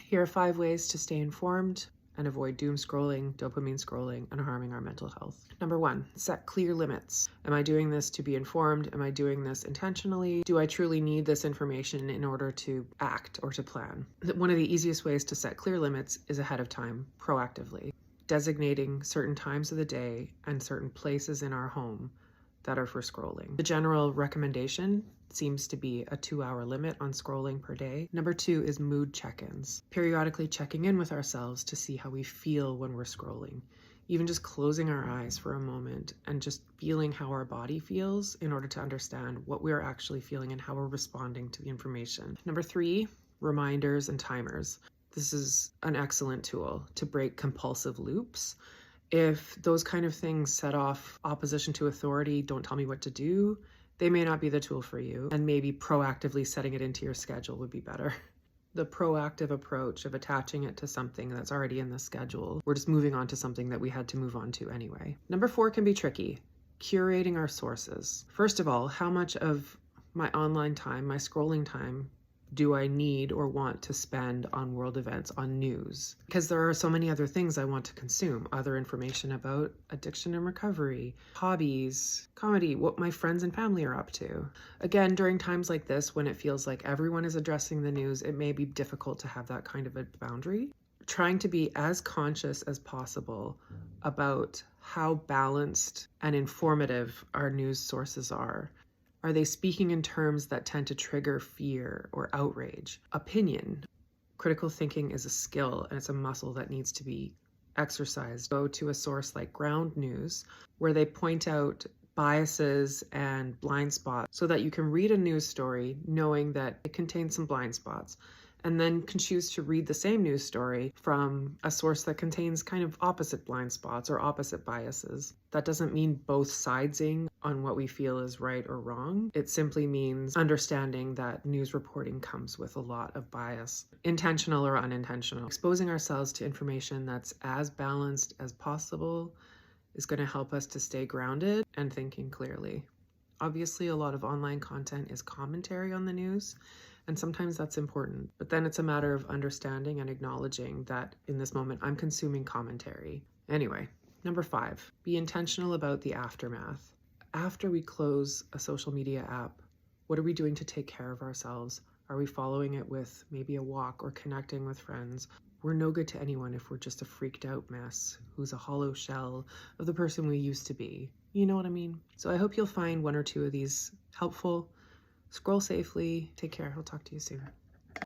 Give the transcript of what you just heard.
Here are 5 ways to stay informed and avoid doom scrolling, dopamine scrolling, and harming our mental health. Number 1, set clear limits. Am I doing this to be informed? Am I doing this intentionally? Do I truly need this information in order to act or to plan? One of the easiest ways to set clear limits is ahead of time, proactively, designating certain times of the day and certain places in our home that are for scrolling. The general recommendation seems to be a 2-hour limit on scrolling per day. Number 2 is mood check-ins. Periodically checking in with ourselves to see how we feel when we're scrolling. Even just closing our eyes for a moment and just feeling how our body feels in order to understand what we're actually feeling and how we're responding to the information. Number 3, reminders and timers. This is an excellent tool to break compulsive loops. If those kind of things set off opposition to authority, don't tell me what to do, they may not be the tool for you, and maybe proactively setting it into your schedule would be better. The proactive approach of attaching it to something that's already in the schedule, we're just moving on to something that we had to move on to anyway. Number 4 can be tricky, curating our sources. First of all, how much of my online time, my scrolling time, do I need or want to spend on world events, on news? Because there are so many other things I want to consume, other information about addiction and recovery, hobbies, comedy, what my friends and family are up to. Again, during times like this, when it feels like everyone is addressing the news, it may be difficult to have that kind of a boundary. Trying to be as conscious as possible about how balanced and informative our news sources are. Are they speaking in terms that tend to trigger fear or outrage? Opinion. Critical thinking is a skill and it's a muscle that needs to be exercised. Go to a source like Ground News, where they point out biases and blind spots so that you can read a news story knowing that it contains some blind spots, and then can choose to read the same news story from a source that contains kind of opposite blind spots or opposite biases. That doesn't mean both sidesing on what we feel is right or wrong. It simply means understanding that news reporting comes with a lot of bias, intentional or unintentional. Exposing ourselves to information that's as balanced as possible is going to help us to stay grounded and thinking clearly. Obviously, a lot of online content is commentary on the news, and sometimes that's important, but then it's a matter of understanding and acknowledging that in this moment I'm consuming commentary. Anyway, number 5, be intentional about the aftermath. After we close a social media app, what are we doing to take care of ourselves? Are we following it with maybe a walk or connecting with friends? We're no good to anyone if we're just a freaked out mess who's a hollow shell of the person we used to be. You know what I mean? So I hope you'll find 1 or 2 of these helpful. Scroll safely. Take care. I'll talk to you soon.